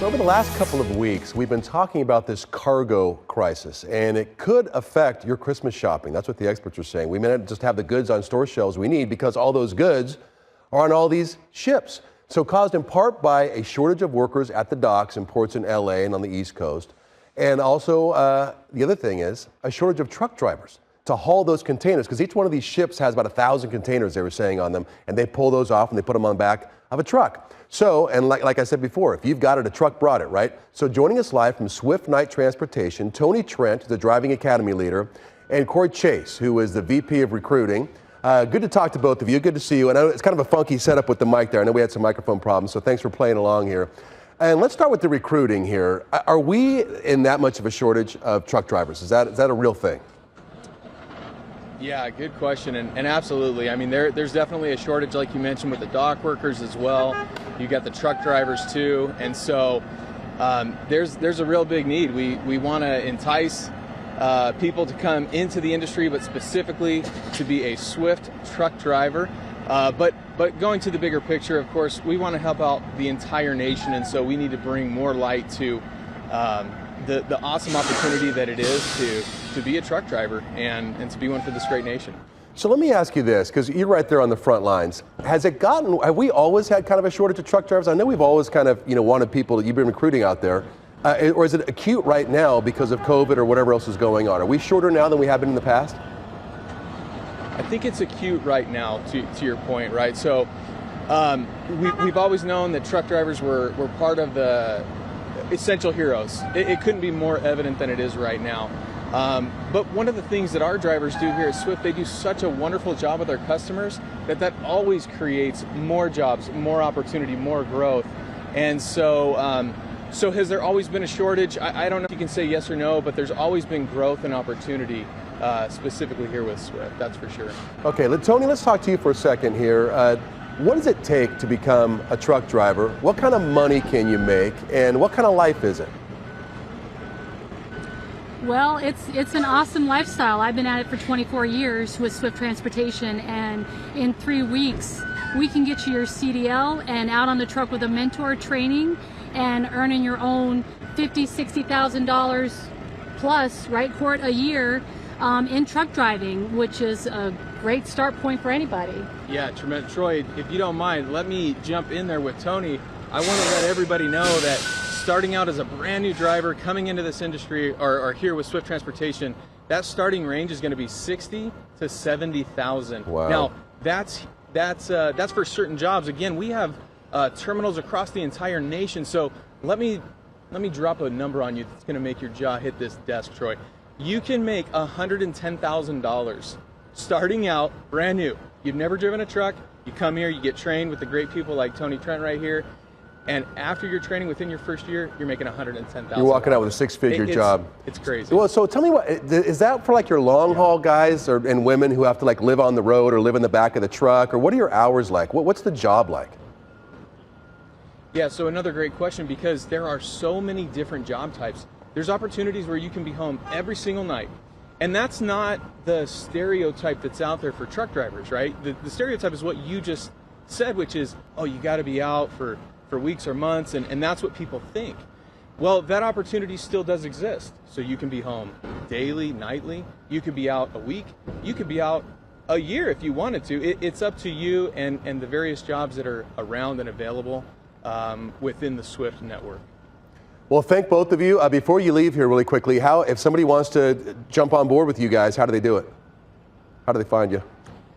So over the last couple of weeks, we've been talking about this cargo crisis, and it could affect your Christmas shopping. That's what the experts are saying. We may not just have the goods on store shelves we need because all those goods are on all these ships. So caused in part by a shortage of workers at the docks and ports in LA and on the East Coast. And also, the other thing is a shortage of truck drivers to haul those containers, because each one of these ships has about 1,000 containers, they were saying, on them, and they pull those off and they put them on the back of a truck. So, and like I said before, if you've got it, a truck brought it, right? So joining us live from Swift Night Transportation, Toni Trent, the driving academy leader, and Kort Chase, who is the VP of recruiting. Good to talk to both of you. Good to see you. And I know it's kind of a funky setup with the mic there. I know we had some microphone problems, so thanks for playing along here. And let's start with the recruiting here. Are we in that much of a shortage of truck drivers? Is that a real thing? Yeah, good question, and absolutely. I mean, there's definitely a shortage, like you mentioned, with the dock workers as well. You got the truck drivers too, and so there's a real big need. We want to entice people to come into the industry, but specifically to be a Swift truck driver. But going to the bigger picture, of course, we want to help out the entire nation, and so we need to bring more light to the awesome opportunity that it is to be a truck driver and to be one for this great nation. So let me ask you this, because you're right there on the front lines. Have we always had kind of a shortage of truck drivers? I know we've always kind of, wanted people that you've been recruiting out there. Or is it acute right now because of COVID or whatever else is going on? Are we shorter now than we have been in the past? I think it's acute right now, to your point, right? So we've always known that truck drivers were part of the essential heroes. It couldn't be more evident than it is right now. But one of the things that our drivers do here at Swift, they do such a wonderful job with our customers that always creates more jobs, more opportunity, more growth. And so, so has there always been a shortage? I don't know if you can say yes or no, but there's always been growth and opportunity, specifically here with Swift, that's for sure. Okay, Toni, let's talk to you for a second here. What does it take to become a truck driver? What kind of money can you make, and what kind of life is it? Well, it's an awesome lifestyle. I've been at it for 24 years with Swift Transportation, and in 3 weeks we can get you your CDL and out on the truck with a mentor training and earning your own $50,000, $60,000 plus, right, Kort, a year in truck driving, which is a great start point for anybody. Yeah, tremendous. Troy, if you don't mind, let me jump in there with Toni. I want to let everybody know that starting out as a brand new driver, coming into this industry, or here with Swift Transportation, that starting range is going to be $60,000 to $70,000. Wow. Now, that's for certain jobs. Again, we have terminals across the entire nation. So let me drop a number on you that's going to make your jaw hit this desk, Troy. You can make $110,000 starting out brand new. You've never driven a truck. You come here, you get trained with the great people like Toni Trent right here. And after your training, within your first year, you're making $110,000. You're walking out with a six-figure job. It's crazy. Well, so tell me, is that for like your long haul guys and women who have to like live on the road or live in the back of the truck, or what are your hours like? What's the job like? Yeah, so another great question, because there are so many different job types. There's opportunities where you can be home every single night. And that's not the stereotype that's out there for truck drivers, right? The stereotype is what you just said, which is, oh, you got to be out for weeks or months, and that's what people think. Well, that opportunity still does exist. So you can be home daily, nightly. You could be out a week. You could be out a year if you wanted to. It's up to you and the various jobs that are around and available within the Swift network. Well, thank both of you. Before you leave here really quickly, if somebody wants to jump on board with you guys, how do they do it? How do they find you?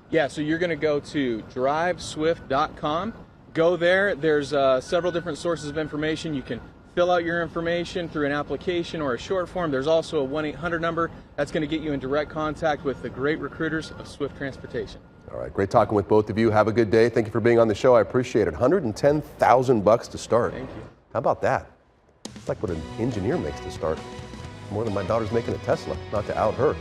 Yeah, so you're going to go to driveswift.com. Go there. There's several different sources of information. You can fill out your information through an application or a short form. There's also a 1-800 number that's going to get you in direct contact with the great recruiters of Swift Transportation. All right, great talking with both of you. Have a good day. Thank you for being on the show. I appreciate it. $110,000 to start. Thank you. How about that? It's like what an engineer makes to start. More than my daughter's making a Tesla, not to out her.